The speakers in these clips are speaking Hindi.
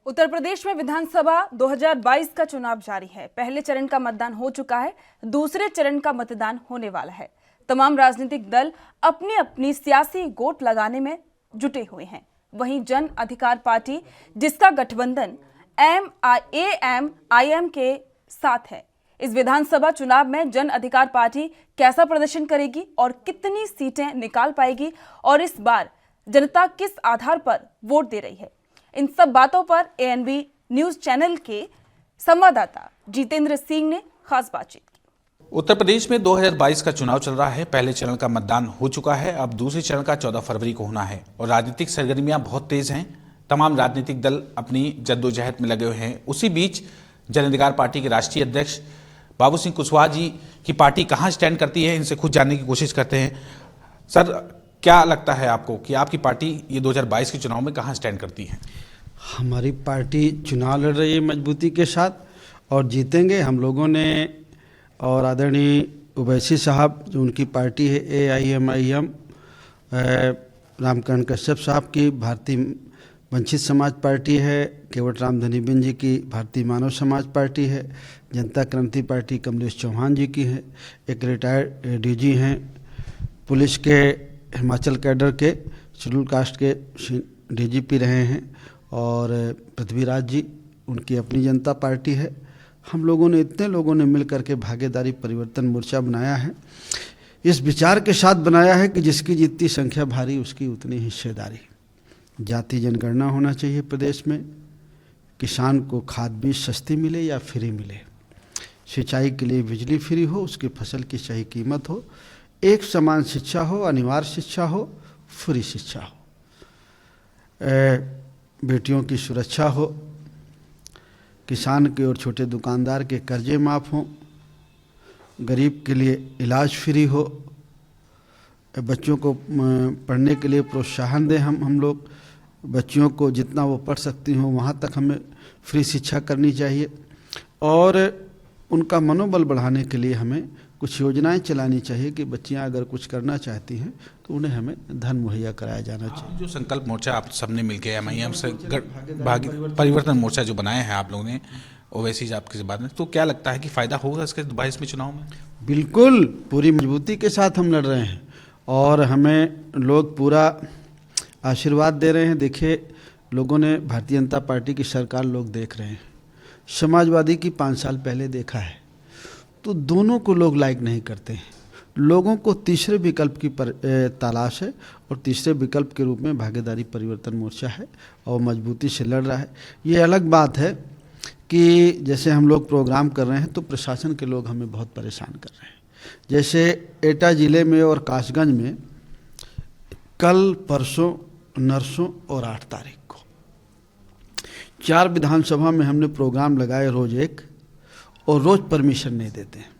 उत्तर प्रदेश में विधानसभा 2022 का चुनाव जारी है। पहले चरण का मतदान हो चुका है, दूसरे चरण का मतदान होने वाला है। तमाम राजनीतिक दल अपनी अपनी सियासी गोट लगाने में जुटे हुए हैं। वहीं जन अधिकार पार्टी, जिसका गठबंधन AMIM के साथ है, इस विधानसभा चुनाव में जन अधिकार पार्टी कैसा प्रदर्शन करेगी और कितनी सीटें निकाल पाएगी और इस बार जनता किस आधार पर वोट दे रही है, इन सब बातों पर ANB न्यूज चैनल के संवाददाता जितेंद्र सिंह ने खास बातचीत की। उत्तर प्रदेश में 2022 का चुनाव चल रहा है। पहले चरण का मतदान हो चुका है, अब दूसरे चरण का 14 फरवरी को होना है और राजनीतिक सरगर्मियां बहुत तेज हैं। तमाम राजनीतिक दल अपनी जद्दोजहद में लगे हुए हैं। उसी बीच जन अधिकार पार्टी के राष्ट्रीय अध्यक्ष बाबू सिंह कुशवाहा जी की पार्टी कहां स्टैंड करती है, इनसे खुद जानने की कोशिश करते हैं। सर, क्या लगता है आपको कि आपकी पार्टी ये 2022 के चुनाव में कहां स्टैंड करती है? हमारी पार्टी चुनाव लड़ रही है मजबूती के साथ और जीतेंगे हम लोगों ने। और आदरणीय ओवैसी साहब, जो उनकी पार्टी है AIMIM, रामकरण कश्यप साहब की भारतीय वंचित समाज पार्टी है, केवट राम धनीबेन जी की भारतीय मानव समाज पार्टी है, जनता क्रांति पार्टी कमलेश चौहान जी की है, एक रिटायर्ड DG हैं पुलिस के, हिमाचल कैडर के शेड्यूल कास्ट के DGP रहे हैं, और पृथ्वीराज जी, उनकी अपनी जनता पार्टी है। हम लोगों ने, इतने लोगों ने मिल करके भागीदारी परिवर्तन मोर्चा बनाया है। इस विचार के साथ बनाया है कि जिसकी जितनी संख्या भारी उसकी उतनी हिस्सेदारी। जाति जनगणना होना चाहिए प्रदेश में, किसान को खाद बीज सस्ती मिले या फ्री मिले, सिंचाई के लिए बिजली फ्री हो, उसकी फसल की सही कीमत हो, एक समान शिक्षा हो, अनिवार्य शिक्षा हो, फ्री शिक्षा हो, बेटियों की सुरक्षा हो, किसान के और छोटे दुकानदार के कर्जे माफ़ हों, गरीब के लिए इलाज फ्री हो, बच्चों को पढ़ने के लिए प्रोत्साहन दें। हम लोग बच्चियों को जितना वो पढ़ सकती हों वहाँ तक हमें फ्री शिक्षा करनी चाहिए, और उनका मनोबल बढ़ाने के लिए हमें कुछ योजनाएं चलानी चाहिए कि बच्चियां अगर कुछ करना चाहती हैं तो उन्हें हमें धन मुहैया कराया जाना चाहिए। जो संकल्प मोर्चा आप सबने मिलकर MIM से परिवर्तन मोर्चा जो बनाए हैं आप लोगों ने, ओवैसी आपके बात में, तो क्या लगता है कि फ़ायदा होगा इसके 22 में चुनाव में? बिल्कुल, पूरी मजबूती के साथ हम लड़ रहे हैं और हमें लोग पूरा आशीर्वाद दे रहे हैं। देखिए, लोगों ने भारतीय जनता पार्टी की सरकार लोग देख रहे हैं, समाजवादी की 5 साल पहले देखा है, तो दोनों को लोग लाइक नहीं करते हैं। लोगों को तीसरे विकल्प की तलाश है और तीसरे विकल्प के रूप में भागीदारी परिवर्तन मोर्चा है और मजबूती से लड़ रहा है। ये अलग बात है कि जैसे हम लोग प्रोग्राम कर रहे हैं तो प्रशासन के लोग हमें बहुत परेशान कर रहे हैं। जैसे एटा ज़िले में और कासगंज में कल, परसों, नरसों और 8 तारीख को 4 विधानसभा में हमने प्रोग्राम लगाए, रोज़ एक, और रोज़ परमिशन नहीं देते हैं।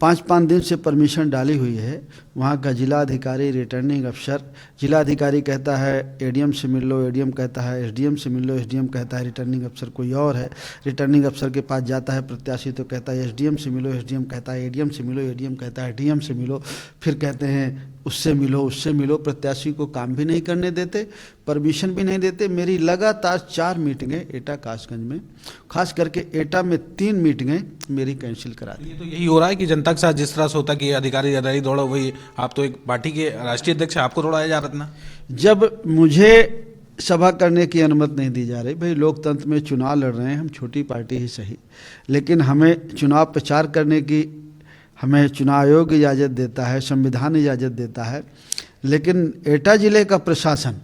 5-5 दिन से परमिशन डाली हुई है। वहाँ का जिला अधिकारी, रिटर्निंग अफसर, जिला अधिकारी कहता है ADM से मिल लो, ADM कहता है SDM से मिल लो, SDM कहता है रिटर्निंग अफसर कोई और है, रिटर्निंग अफसर के पास जाता है प्रत्याशी तो कहता है SDM से मिलो, SDM कहता है ADM से मिलो, ADM कहता है DM से मिलो, फिर कहते हैं उससे मिलो, उससे मिलो। प्रत्याशी को काम भी नहीं करने देते, परमिशन भी नहीं देते। मेरी लगातार 4 मीटिंगें एटा कासगंज में, खास करके एटा में 3 मीटिंगें मेरी कैंसिल करा दी। ये तो यही हो रहा है कि जनता के साथ जिस तरह से होता है कि अधिकारी ज़्यादा दौड़ो, वही आप तो एक पार्टी के राष्ट्रीय अध्यक्ष, आपको दौड़ाया जा रहा था। जब मुझे सभा करने की अनुमति नहीं दी जा रही, भाई लोकतंत्र में चुनाव लड़ रहे हैं, हम छोटी पार्टी ही सही, लेकिन हमें चुनाव प्रचार करने की हमें चुनाव आयोग इजाज़त देता है, संविधान इजाज़त देता है, लेकिन एटा ज़िले का प्रशासन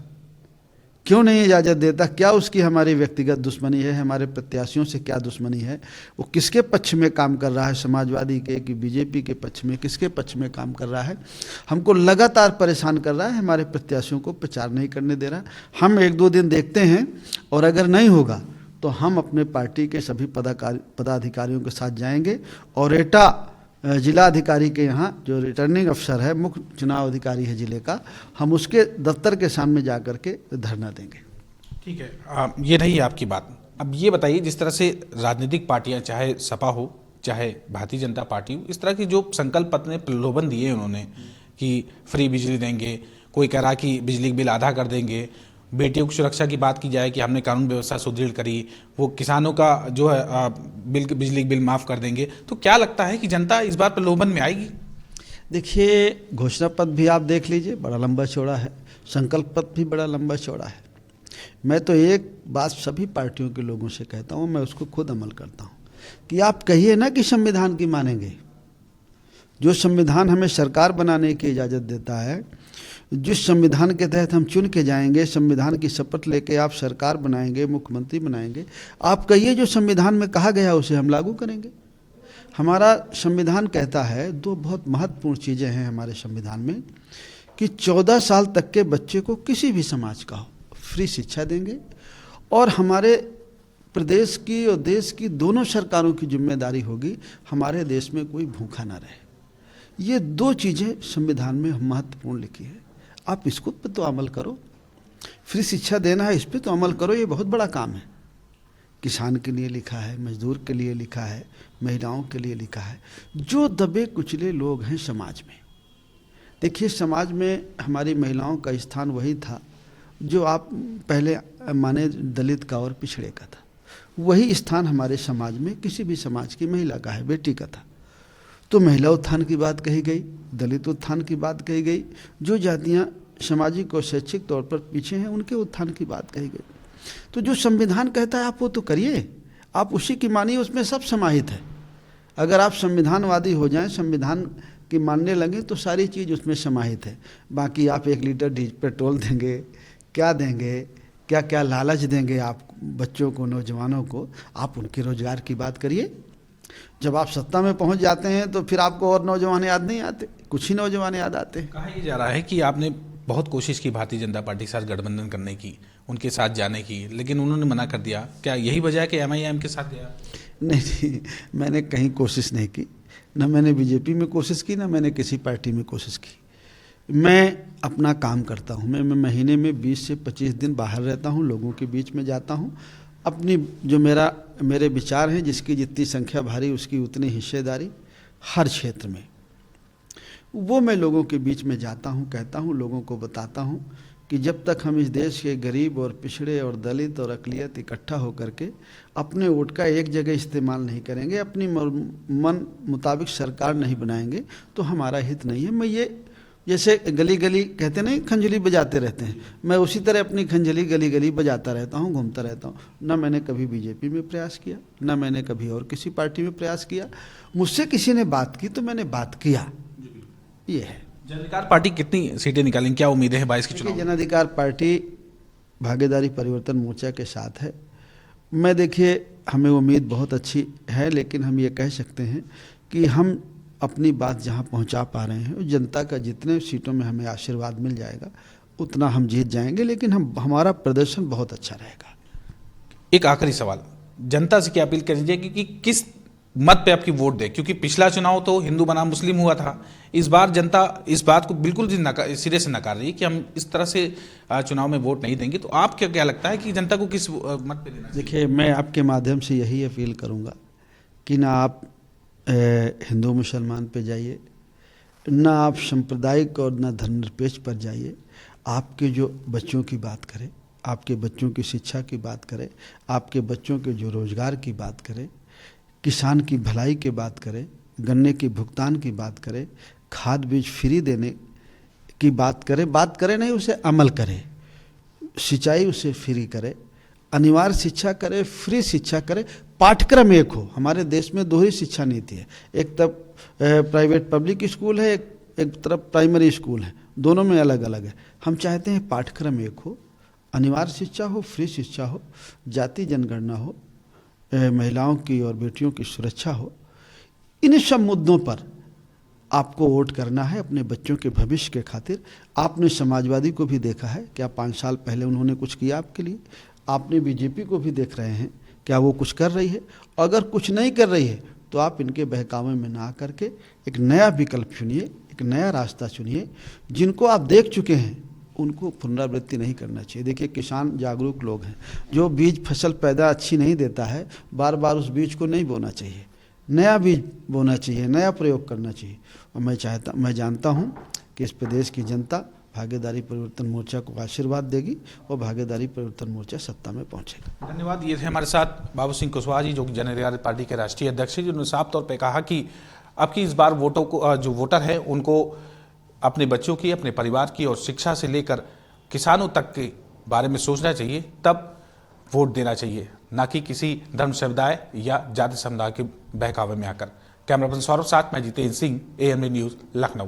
क्यों नहीं इजाज़त देता? क्या उसकी हमारी व्यक्तिगत दुश्मनी है? हमारे प्रत्याशियों से क्या दुश्मनी है? वो किसके पक्ष में काम कर रहा है, समाजवादी के कि BJP के पक्ष में, किसके पक्ष में काम कर रहा है? हमको लगातार परेशान कर रहा है, हमारे प्रत्याशियों को प्रचार नहीं करने दे रहा। हम 1-2 दिन देखते हैं और अगर नहीं होगा तो हम अपने पार्टी के सभी पदाधिकारियों के साथ जाएंगे और एटा जिला अधिकारी के यहाँ जो रिटर्निंग अफसर है, मुख्य चुनाव अधिकारी है जिले का, हम उसके दफ्तर के सामने जा कर के धरना देंगे। ठीक है, ये रही आपकी बात। अब ये बताइए, जिस तरह से राजनीतिक पार्टियां, चाहे सपा हो चाहे भारतीय जनता पार्टी हो, इस तरह की जो संकल्प पत्र में प्रलोभन दिए उन्होंने कि फ्री बिजली देंगे, कोई कह रहा कि बिजली बिल आधा कर देंगे, बेटियों की सुरक्षा की बात की जाए कि हमने कानून व्यवस्था सुदृढ़ करी, वो किसानों का जो है बिजली बिल माफ़ कर देंगे, तो क्या लगता है कि जनता इस बार प्रलोभन में आएगी? देखिए, घोषणा पत्र भी आप देख लीजिए, बड़ा लंबा चौड़ा है। संकल्प पत्र भी बड़ा लंबा चौड़ा है। मैं तो एक बात सभी पार्टियों के लोगों से कहता हूँ, मैं उसको खुद अमल करता हूँ कि आप कहिए ना कि संविधान की मानेंगे। जो संविधान हमें सरकार बनाने की इजाज़त देता है, जिस संविधान के तहत हम चुन के जाएंगे, संविधान की शपथ लेके आप सरकार बनाएंगे, मुख्यमंत्री बनाएंगे, आप कहिए जो संविधान में कहा गया उसे हम लागू करेंगे। हमारा संविधान कहता है, दो बहुत महत्वपूर्ण चीज़ें हैं हमारे संविधान में, कि 14 साल तक के बच्चे को किसी भी समाज का हो फ्री शिक्षा देंगे, और हमारे प्रदेश की और देश की दोनों सरकारों की जिम्मेदारी होगी हमारे देश में कोई भूखा ना रहे। ये दो चीज़ें संविधान में महत्वपूर्ण लिखी है। आप इसको पे तो अमल करो। फ्री शिक्षा देना है, इस पे तो अमल करो, ये बहुत बड़ा काम है। किसान के लिए लिखा है, मजदूर के लिए लिखा है, महिलाओं के लिए लिखा है, जो दबे कुचले लोग हैं समाज में। देखिए, समाज में हमारी महिलाओं का स्थान वही था जो आप पहले माने दलित का और पिछड़े का था। वही स्थान हमारे समाज में किसी भी समाज की महिला का है, बेटी का था। तो महिला उत्थान की बात कही गई, दलित उत्थान की बात कही गई, जो जातियां सामाजिक और शैक्षिक तौर पर पीछे हैं उनके उत्थान की बात कही गई। तो जो संविधान कहता है आप वो तो करिए, आप उसी की मानिए, उसमें सब समाहित है। अगर आप संविधानवादी हो जाएं, संविधान की मानने लगे, तो सारी चीज़ उसमें समाहित है। बाकी आप 1 लीटर पेट्रोल देंगे, क्या देंगे, क्या क्या लालच देंगे आप बच्चों को, नौजवानों को, आप उनके रोजगार की बात करिए। जब आप सत्ता में पहुंच जाते हैं तो फिर आपको और नौजवान याद नहीं आते, कुछ ही नौजवान याद आते हैं। कहा यह जा रहा है कि आपने बहुत कोशिश की भारतीय जनता पार्टी के साथ गठबंधन करने की, उनके साथ जाने की, लेकिन उन्होंने मना कर दिया। क्या यही वजह है कि MIM के साथ गया? नहीं, मैंने कहीं कोशिश नहीं की, न मैंने बीजेपी में कोशिश की, न मैंने किसी पार्टी में कोशिश की। मैं अपना काम करता हूँ। मैं महीने में 20 से 25 दिन बाहर रहता हूँ, लोगों के बीच में जाता हूँ। अपनी जो मेरे विचार हैं, जिसकी जितनी संख्या भारी उसकी उतनी हिस्सेदारी हर क्षेत्र में, वो मैं लोगों के बीच में जाता हूँ, कहता हूँ, लोगों को बताता हूँ कि जब तक हम इस देश के गरीब और पिछड़े और दलित और अक़लियत इकट्ठा होकर के अपने वोट का एक जगह इस्तेमाल नहीं करेंगे, अपनी मन मुताबिक सरकार नहीं बनाएंगे, तो हमारा हित नहीं है। मैं ये जैसे गली गली कहते नहीं, खंजली बजाते रहते हैं, मैं उसी तरह अपनी खंजली गली गली बजाता रहता हूँ, घूमता रहता हूँ। ना मैंने कभी बीजेपी में प्रयास किया, ना मैंने कभी और किसी पार्टी में प्रयास किया। मुझसे किसी ने बात की तो मैंने बात किया, ये है। जन अधिकार पार्टी कितनी सीटें निकालेंगी, क्या उम्मीदें हैं 22 के चुनाव? जन अधिकार पार्टी भागीदारी परिवर्तन मोर्चा के साथ है। मैं देखिए, हमें उम्मीद बहुत अच्छी है, लेकिन हम ये कह सकते हैं कि हम अपनी बात जहां पहुंचा पा रहे हैं, जनता का जितने सीटों में हमें आशीर्वाद मिल जाएगा उतना हम जीत जाएंगे, लेकिन हमारा प्रदर्शन बहुत अच्छा रहेगा। एक आखिरी सवाल, जनता से क्या अपील कर दीजिए कि किस मत पे आपकी वोट दे, क्योंकि पिछला चुनाव तो हिंदू बनाम मुस्लिम हुआ था, इस बार जनता इस बात को बिल्कुल सिरे से नकार रही है कि हम इस तरह से चुनाव में वोट नहीं देंगे। तो आप क्या लगता है कि जनता को किस मत पे देना? देखिए, मैं आपके माध्यम से यही अपील करूंगा कि ना आप हिंदू मुसलमान पे जाइए, ना आप सांप्रदायिक और ना धर्मनिरपेक्ष पर जाइए। आपके जो बच्चों की बात करें, आपके बच्चों की शिक्षा की बात करें, आपके बच्चों के जो रोजगार की बात करें, किसान की भलाई की बात करें, गन्ने की भुगतान की बात करें, खाद बीज फ्री देने की बात करें नहीं, उसे अमल करें। सिंचाई उसे फ्री करे, अनिवार्य शिक्षा करे, फ्री शिक्षा करे, पाठ्यक्रम एक हो। हमारे देश में 2 ही शिक्षा नीति है, एक तरफ प्राइवेट पब्लिक स्कूल है, एक तरफ प्राइमरी स्कूल है, दोनों में अलग अलग है। हम चाहते हैं पाठ्यक्रम एक हो, अनिवार्य शिक्षा हो, फ्री शिक्षा हो, जाति जनगणना हो, महिलाओं की और बेटियों की सुरक्षा हो। इन सब मुद्दों पर आपको वोट करना है अपने बच्चों के भविष्य के खातिर। आपने समाजवादी को भी देखा है, क्या 5 साल पहले उन्होंने कुछ किया आपके लिए? आपने बीजेपी को भी देख रहे हैं, क्या वो कुछ कर रही है? अगर कुछ नहीं कर रही है तो आप इनके बहकावे में ना करके एक नया विकल्प चुनिए, एक नया रास्ता चुनिए। जिनको आप देख चुके हैं उनको पुनरावृत्ति नहीं करना चाहिए। देखिए, किसान जागरूक लोग हैं, जो बीज फसल पैदा अच्छी नहीं देता है, बार बार उस बीज को नहीं बोना चाहिए, नया बीज बोना चाहिए, नया प्रयोग करना चाहिए। और मैं जानता हूँ कि इस प्रदेश की जनता भागीदारी परिवर्तन मोर्चा को आशीर्वाद देगी और भागीदारी परिवर्तन मोर्चा सत्ता में पहुंचेगा। धन्यवाद। ये थे हमारे साथ बाबू सिंह कुशवाहा जी, जो कि जन अधिकार पार्टी के राष्ट्रीय अध्यक्ष हैं, जिन्होंने साफ तौर पे कहा कि अब की इस बार वोटों को, जो वोटर है उनको अपने बच्चों की, अपने परिवार की और शिक्षा से लेकर किसानों तक के बारे में सोचना चाहिए, तब वोट देना चाहिए, ना कि किसी धर्म समुदाय या जाति समुदाय के बहकावे में आकर। कैमरा पर्सन सौरभ साथ, मैं जितेंद्र सिंह, AMD न्यूज़, लखनऊ।